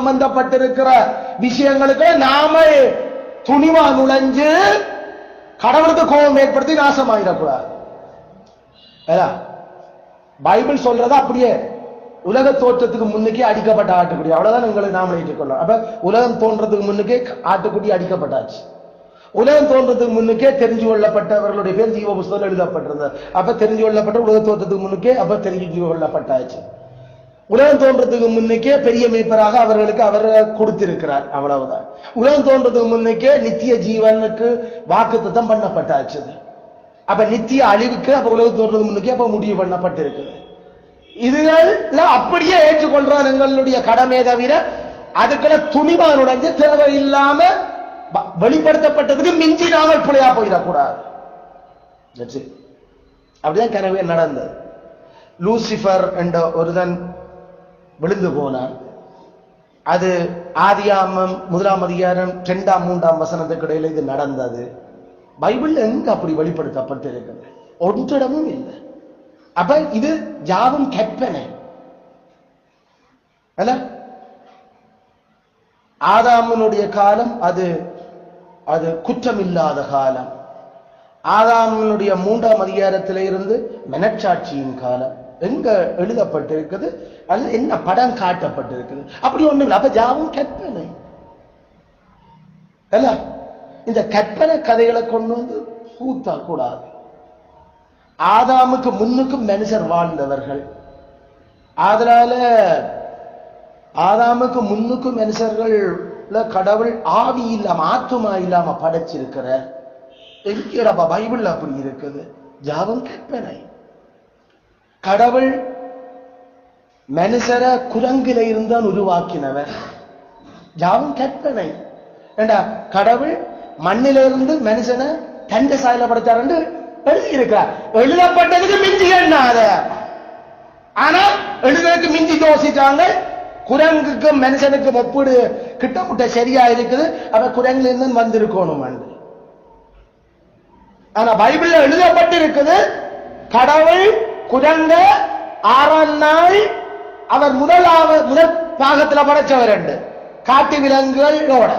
சம்பந்தப்பட்டிருக்கிற விஷயங்களுக்கு நாம துணிவா நுழைஞ்சு கடவுளுக்கு கோபம் ஏற்படுத்தி நாசமாயிடக்கூடாது. பைபிள் சொல்றதா அப்படியே உலக தோற்றத்துக்கு முன்னுக்கே அடிக்கப்பட்ட ஆட்டுக்குடி, அவ்வளவுதான் உங்களுக்கு நாம ஏற்றுக்கொள்ளலாம். அப்ப உலகம் தோன்றதுக்கு முன்னுக்கே ஆட்டுக்குடி அடிக்கப்பட்டாச்சு. உலகம் தோன்றதுக்கு முன்னுக்கே தெரிஞ்சு கொள்ளப்பட்டவர்களுடைய பேர் ஜீவ புஸ்தகம் எழுதப்பட்டிருந்தது. அப்ப தெரிஞ்சு கொள்ளப்பட்ட உலக தோற்றத்துக்கு முன்னுக்கே அப்ப தெரிஞ்சு கொள்ளப்பட்டாச்சு. உலகம் தோன்றதுக்கு முன்னுக்கே பெரிய மேய்ப்பராக அவர்களுக்கு அவர் கொடுத்திருக்கிறார், அவ்வளவுதான். உலகம் தோன்றதுக்கு முன்னுக்கே நித்திய ஜீவனுக்கு வாக்குத்தத்தம் பண்ணப்பட்டாச்சு. அப்ப நித்திய அழிவுக்கு அப்ப உலகம் தோன்றதுக்கு முன்னுக்கே அப்ப முடிவு பண்ணப்பட்டிருக்குது. இதுல அப்படியே ஏற்றுக்கொள்றான் எங்களுடைய கடமை தவிர அதுக்குள்ள துணிவானுடைய தேவையில்லாம வெளிப்படுத்தப்பட்டதுக்கு மிஞ்சி நாங்கள் பிழையா போயிடக்கூடாது. அப்படிதான் கனவே நடந்தது. லூசிபர் என்ற ஒருதன் விழுந்து போனான். அது ஆதியாமம் 1ஆம் அதிகாரம் 2ஆம் 3ஆம் வசனத்துக்கு இடையில இது நடந்தது. பைபிள் எங்க அப்படி வெளிப்படுத்தப்பட்டு இருக்கிறது? ஒன்றிடமும் இல்லை. அப்ப இது யாவும் கற்பனை அல்ல. ஆதாமனுடைய காலம் அது அது குற்றமில்லாத காலம். ஆதாமனுடைய 3ஆம் அதிகாரத்தில இருந்து மனச்சாட்சியின் காலம் எங்க எழுதப்பட்டிருக்குது? அல்ல என்ன படம் காட்டப்பட்டிருக்குது? அப்படி ஒண்ணும் இல்லை. அப்ப யாவும் கற்பனை அல்ல. இந்த கற்பனை கதைகளை கொண்டு வந்து பூத்தா கூடாது. ஆதாமுக்கு முன்னுக்கும் மனுஷர் வாழ்ந்தவர்கள். அதனால ஆதாமுக்கு முன்னுக்கும் மனுஷர்கள் கடவுள் ஆவி இல்லாம ஆத்துமா இல்லாம படைச்சிருக்கிற எங்கடப்பா பைபிள் அப்படி இருக்குது? ஜாவம் கற்பனை. கடவுள் மனுஷர குரங்கில இருந்தான் உருவாக்கினவர். ஜாவம் கற்பனை. ஏண்டா கடவுள் மண்ணிலிருந்து மனுஷனை தண்ட சாயல படைச்சார் எழுதி இருக்கிறார். எழுதப்பட்டதுக்கு மிஞ்சி எண்ணாத. ஆனா எழுதுறதுக்கு மிஞ்சி யோசிச்சாங்க. குரங்குக்கும் மனுஷனுக்கும் ஒப்பிடு கிட்டமுட்ட சரியா இருக்குது. அவ குரங்குல இருந்து வந்திருக்கணும். ஆனா பைபிள்ல எழுதப்பட்டிருக்குது கடவுள் குரங்க 6ஆம் நாள் அவர் முதல் பாகத்துல படைச்சவர் உண்டு, காட்டு விலங்குகளோட.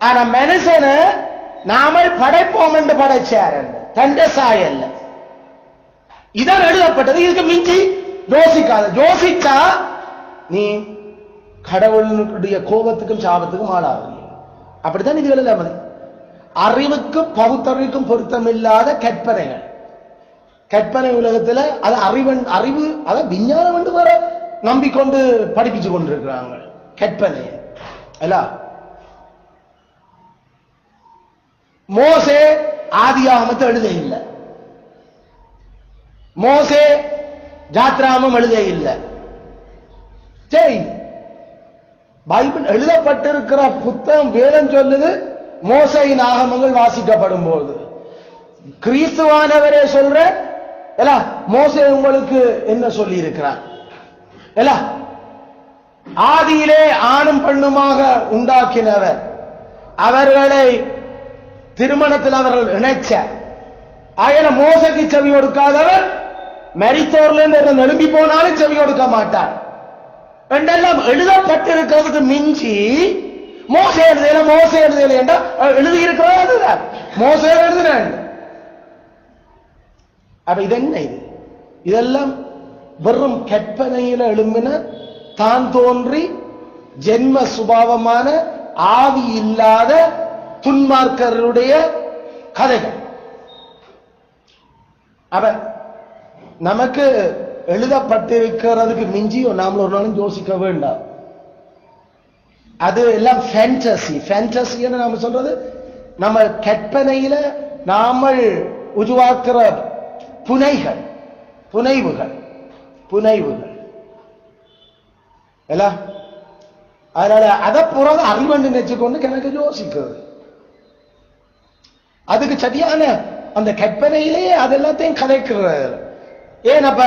ஆனா மனுஷனை நாமல் படைப்போம் என்று படைச்சார் தண்ட சாயல்ல. இதான் எழுதப்பட்டது. இதுக்கு மிஞ்சி யோசிக்காத. யோசிச்சா நீ கடவுளுடைய கோபத்துக்கும் சாபத்துக்கும் ஆளாக. அப்படித்தான் இதுகள் எல்லாம் அறிவுக்கும் பகுத்தறிவுக்கும் பொருத்தமில்லாத கற்பனைகள். கற்பனை உலகத்துல அது அறிவு அத விஞ்ஞானம் என்று வர நம்பிக்கொண்டு படிப்பிச்சு கொண்டிருக்கிறாங்க கற்பனை அல்ல. மோசே ஆதியாகமத்தை எழுத இல்லை, மோசே ஜாத்ராமம் எழுத இல்லை. சரி, பைபிள் எழுதப்பட்டிருக்கிற புத்தகம் வேதம் சொல்லுது மோசையின் ஆகமங்கள் வாசிக்கப்படும் போது கிறிஸ்துவானவரே சொல்ற மோசே உங்களுக்கு என்ன சொல்லி இருக்கிறார்? ஆதியிலே ஆணும் பெண்ணுமாக உண்டாக்கினவர், அவர்களை திருமணத்தில் அவர்கள் இணைச்ச. ஆயின மோசைக்கு செவி கொடுக்காதவர் மரித்தோர்ல இருந்து எழும்பி போனாலும் செவி கொடுக்க மாட்டார் என்றெல்லாம் எழுதப்பட்டிருக்கிறதுக்கு மிஞ்சி மோசே எழுதல. மோசே எழுதல என்றா எழுதியிருக்கிறார், மோசே எழுதினார். அப்ப இது என்ன? இது இதெல்லாம் வெறும் கற்பனையில எழும்பின தான் தோன்றி ஜென்ம சுபாவமான ஆவி இல்லாத துன்மார்க்கருடைய கதைகள். அப்ப நமக்கு எழுதப்பட்டிருக்கிறதுக்கு மிஞ்சி நாம ஒரு நாளும் யோசிக்க வேண்டாம். அது எல்லாம் ஃபேண்டசி. ஃபேண்டசின்னு நாம சொல்றது நம்ம கற்பனையில நாம உருவாக்குற புனைகள், புனைவுகள், புனைவுகள் எல்லாம். அதனால அதை பிறகு அறிவண்டு நினைச்சுக்கொண்டு எனக்கு யோசிக்கிறது. அதுக்கு சரியான அந்த கற்பனையிலேயே அதெல்லாத்தையும் கதைக்கிறது. ஏன் அப்ப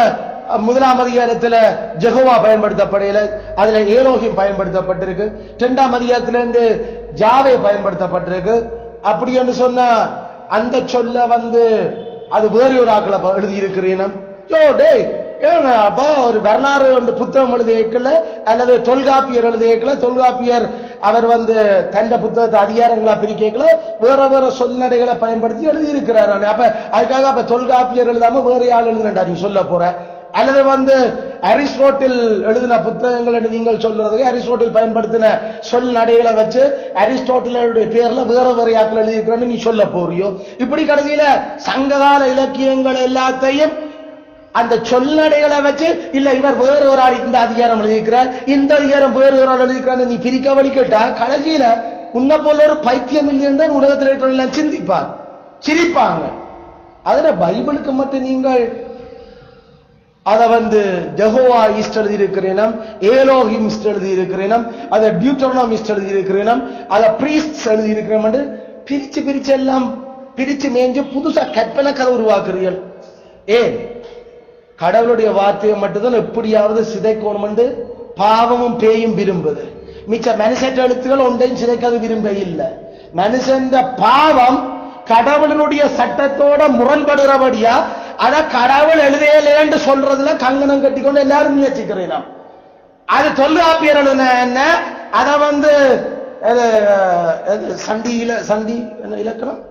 1ஆம் அதிகாரத்துல ஜெகோவா பயன்படுத்தப்படையில அதுல ஏலோகிம் பயன்படுத்தப்பட்டிருக்கு. 2ஆம் அதிகாரத்திலிருந்து ஜாவே பயன்படுத்தப்பட்டிருக்கு. அப்படி என்று சொன்னா அந்த சொல்ல அது வேறு ஒரு ஆக்களை எழுதி இருக்கிறீனம். அப்ப ஒரு வரலாறு புத்தகம் எழுதியக்கல அல்லது தொல்காப்பியர் எழுதியக்கல, தொல்காப்பியர் அவர் தந்த புத்தகத்தை அதிகாரங்களா பிரிக்கல, வேற வேற சொல்நடைகளை பயன்படுத்தி எழுதியிருக்கிறார். அப்ப அதுக்காக அப்ப தொல்காப்பியர் எழுதாம வேற யாழ் எழுதுனா நீ சொல்ல போற? அல்லது அரிஸ்டோட்டில் எழுதின புத்தகங்கள் என்று நீங்கள் சொல்றதுக்கு அரிஸ்டோட்டில் பயன்படுத்தின சொல் நடைகளை வச்சு அரிஸ்டோட்டிலுடைய பேர்ல வேற வேற யாக்கள் எழுதியிருக்கிறேன்னு நீ சொல்ல போறியோ? இப்படி கடைசியில சங்ககால இலக்கியங்கள் எல்லாத்தையும் அந்த சொல்நடைகளை வச்சு இல்ல இவர் வேறு ஒரு ஆள் இந்த அதிகாரம் எழுதியிருக்கிறார், இந்த அதிகாரம் வேறு ஒரு ஆள் எழுதியிருக்கிறார் நீ பிரிக்க வலிக்கட்டா கடைசியில உன்ன போல ஒரு பைத்தியம் இல்லைன்னு உலகத்தில் இருக்கிற சிந்திப்பார், சிரிப்பாங்க. அதுல பைபிளுக்கு மட்டும் நீங்கள் அதை ஜெகோவா ஈஸ்ட் எழுதி இருக்கிறேனும், ஏலோஹிம்ஸ்ட் எழுதி இருக்கிறேனும், அதை டியூட்டரோனமிஸ்ட் எழுதி இருக்கிறேனும், அதை பிரீஸ்ட் எழுதி இருக்கிறேன் பிரிச்சு பிரிச்சு எல்லாம் பிரிச்சு மேஞ்சு புதுசா கற்பனை கதை உருவாக்குறீர்கள். ஏன் கடவுளுடைய வார்த்தையை மட்டும்தான் எப்படியாவது சிதைக்கணும் பாவமும் பேயும் விரும்புது. மிச்ச மனுஷன் எழுத்துக்கள் ஒன்றையும் சிதைக்காது விரும்ப இல்லை. மனுஷன் பாவம் கடவுளுடைய சட்டத்தோட முரண்படுறபடியா அத கடவுள் எழுதையிலேன்னு சொல்றதுல கங்கணம் கட்டிக்கொண்டு எல்லாரும் முயற்சிக்கிறேன். அது தொல்காப்பியர் என்ன அத சந்தி இலக்கணம்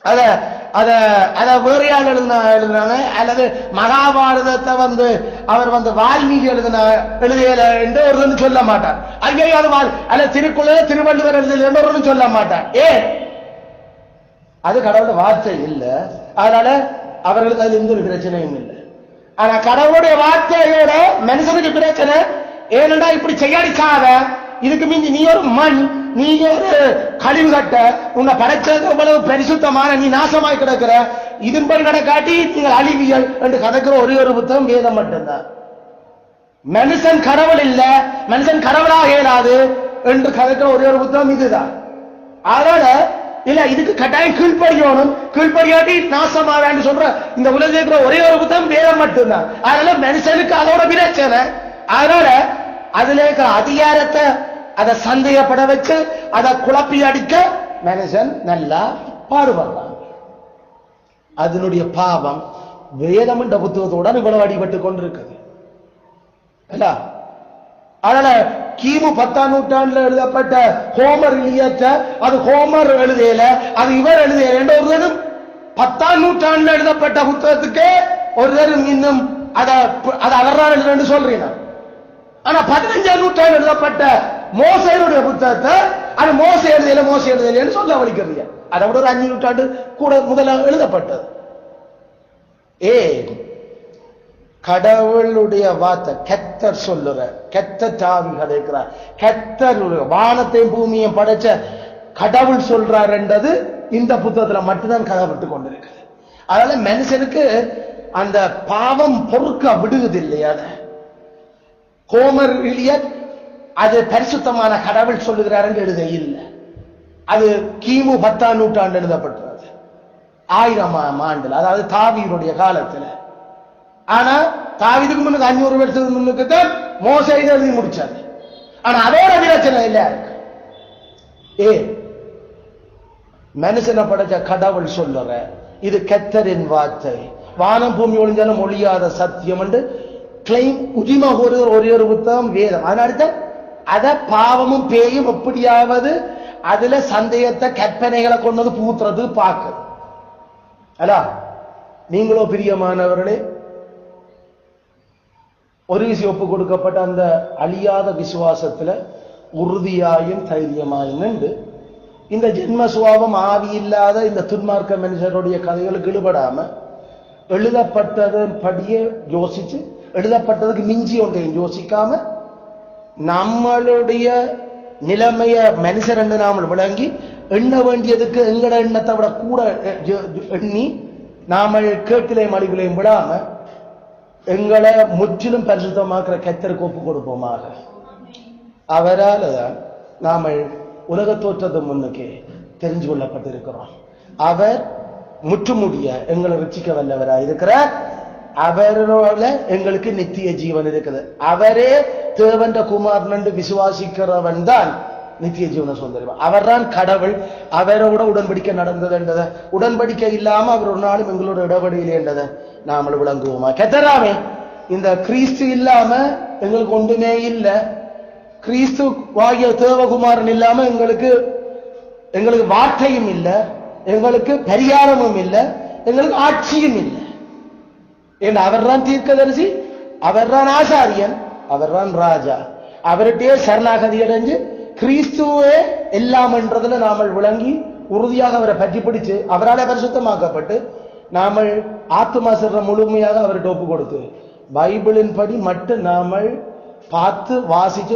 அத அத அத வேற யார் எழுதினாங்க அல்லது மகாபாரதத்தை அவர் வால்மீகி எழுதியல என்று ஒரு சொல்ல மாட்டார். அங்கேயும் அது அல்ல திருக்குறள் திருவள்ளுவர் எழுதிய ஒரு சொல்ல மாட்டார். ஏன்? அது கடவுளோட வார்த்தை இல்லை, அதனால அவர்களுக்கு அது எந்த ஒரு பிரச்சனையும் இல்லை. ஆனா கடவுளுடைய வார்த்தையோட மனுஷனுக்கு பிரச்சனை. ஏனென்றா இப்படி செய்யாடிக்காத, இதுக்கு மிஞ்சி நீ ஒரு மண், நீ ஒரு கழிவு கட்ட, உன்னை படைச்சது எவ்வளவு பரிசுத்தமான நீ நாசமாய் கிடக்கிற, இதன்படி நடக்காட்டி நீங்கள் அழிவியல் என்று கதைக்கிற ஒரே ஒரு புத்தகம் வேதம் மட்டும்தான். மனுஷன் கடவுள் இல்ல, மனுஷன் கடவுளாக இயலாது என்று கதைக்கிற ஒரே ஒரு புத்தகம் இதுதான். அதனால இல்ல இதுக்கு கட்டாயம் கீழ்ப்படியணும், கீழ்ப்படியாட்டி நாசமாவேன்னு சொல்ற இந்த உலகத்தில் இருக்கிற ஒரே ஒரு புத்தகம் வேதம் மட்டும்தான். அதனால மனுஷனுக்கு அதோட பிரச்சனை. அதனால அதுல இருக்கிற அதிகாரத்தை அதை சந்தேகப்பட வச்சு அதை குழப்பி அடிக்க மனுஷன் நல்லா பாடுபடுறான். அதனுடைய பாவம் வேதம் என்ற புத்தகத்தோட இவ்வளவு அடிபட்டு கொண்டிருக்குது. அதனால கிமு 10ஆம் நூற்றாண்டுல எழுதப்பட்ட ஹோமர் இலியத்தை அது ஹோமர் எழுதியல, அது இவர் எழுதியல. ஒருவரும் 10ஆம் நூற்றாண்டுல எழுதப்பட்ட புத்தகத்துக்கு ஒருவரும் இன்னும் அதை அவர்தான் எழுதுன்னு சொல்றீங்க. ஆனா 15ஆம் நூற்றாண்டு எழுதப்பட்ட மோசையுடைய புத்தகத்தை அது மோசை எழுதியலன்னு சொல்ல வலிக்கிறீங்க. அதை விட ஒரு 5 நூற்றாண்டு கூட முதல்ல எழுதப்பட்டது. கடவுளுடைய வார்த்தை கெத்தர் சொல்லுற கெத்த தாவி கதைக்கிறார். கெத்தர் வானத்தையும் பூமியையும் படைச்ச கடவுள் சொல்றார் என்றது இந்த புத்தகத்துல மட்டும்தான் கதைப்பட்டு கொண்டிருக்குது. அதனால மனுஷனுக்கு அந்த பாவம் பொறுக்க விடுவது இல்லையா? ஹோமர் இலியட் அது பரிசுத்தமான கடவுள் சொல்லுகிறார் என்று எழுத இல்லை. அது கிமு 10ஆம் நூற்றாண்டு எழுதப்பட்டது, 1000ஆம் ஆண்டுல, அதாவது தாவீதுடைய காலத்துல. ஆனா தாவீதுக்கு முன்னுக்கு 500 வருஷத்துக்கு முன்னுக்கு தான் மோசே எழுதி முடிச்சாரு. ஆனா அதோட பிரச்சனை இல்ல. மனுஷனை படைச்ச கடவுள் சொல்லுற இது கர்த்தரின் வார்த்தை, வானம் பூமி ஒளிஞ்சாலும் ஒழியாத சத்தியம் என்று கிளைம் உரிமை ஒரே ஒரு புத்தகம் வேதம். அதனால அத பாவமும் பேயும் எப்படியாவது அதுல சந்தேகத்தை கற்பனைகளை கொண்டது பூத்துறது பார்க்குது. அல்ல நீங்களோ பிரியமானவர்களே, ஒரு விஷயம் ஒப்பு கொடுக்கப்பட்ட அந்த அழியாத விசுவாசத்துல உறுதியாயும் தைரியமாயும் நின்று இந்த ஜென்ம சுவாபம் ஆவி இல்லாத இந்த துன்மார்க்க மனுஷருடைய கதைகளுக்கு இழுபடாம எழுதப்பட்டதன் படியே யோசிச்சு எழுதப்பட்டதுக்கு மிஞ்சி ஒன்றையும் யோசிக்காம நம்மளுடைய நிலைமைய மனுஷர் என்று நாம் விளங்கி எண்ண வேண்டியதுக்கு எங்கட எண்ணத்தை விட கூட எண்ணி நாம கேட்டிலையும் அழிவிலையும் விடாம எங்களை முற்றிலும் பரிசுத்தமாக்குற கர்த்தருக்கு ஒப்பு கொடுப்போமாக. அவரால் தான் நாம உலக தோற்றத்து முன்னுக்கு தெரிஞ்சு கொள்ளப்பட்டிருக்கிறோம். அவர் முற்றுமுடிய எங்களை ரட்சிக்க வல்லவராக இருக்கிறார். அவரோட எங்களுக்கு நித்திய ஜீவன் இருக்குது. அவரே தேவன்ற குமாரன் என்று விசுவாசிக்கிறவன் தான் நித்திய ஜீவனை சொந்தரிவான். அவர் தான் கடவுள். அவரோட உடன்படிக்கை நடந்தது என்றதை, உடன்படிக்கை இல்லாம அவர் ஒரு நாளும் எங்களோட இடவெளியிலே என்றதை நாமல் விளங்குவோமா. கெத்தராமே இந்த கிறிஸ்து இல்லாம எங்களுக்கு ஒன்றுமே இல்லை, கிறிஸ்து வாகிய தேவகுமாரன் இல்லாம எங்களுக்கு வார்த்தையும் இல்லை, எங்களுக்கு பரிகாரமும் இல்லை, எங்களுக்கு ஆட்சியும் இல்லை. ஏன்னா அவர்தான் தீர்க்கதரிசி, அவர்தான் ஆசாரியன், அவர்தான் ராஜா. அவர்கிட்டயே சரணாகதி அடைஞ்சு கிறிஸ்துவே எல்லாம் என்றதுல நாமல் விளங்கி உறுதியாக அவரை பற்றி பிடிச்சு அவரால் பரிசுத்தமாக்கப்பட்டு நாமல் ஆத்துமா செல்ற முழுமையாக அவர்கிட்ட ஒப்பு கொடுத்து பைபிளின் படி மட்டும் நாமல் பார்த்து வாசிச்சு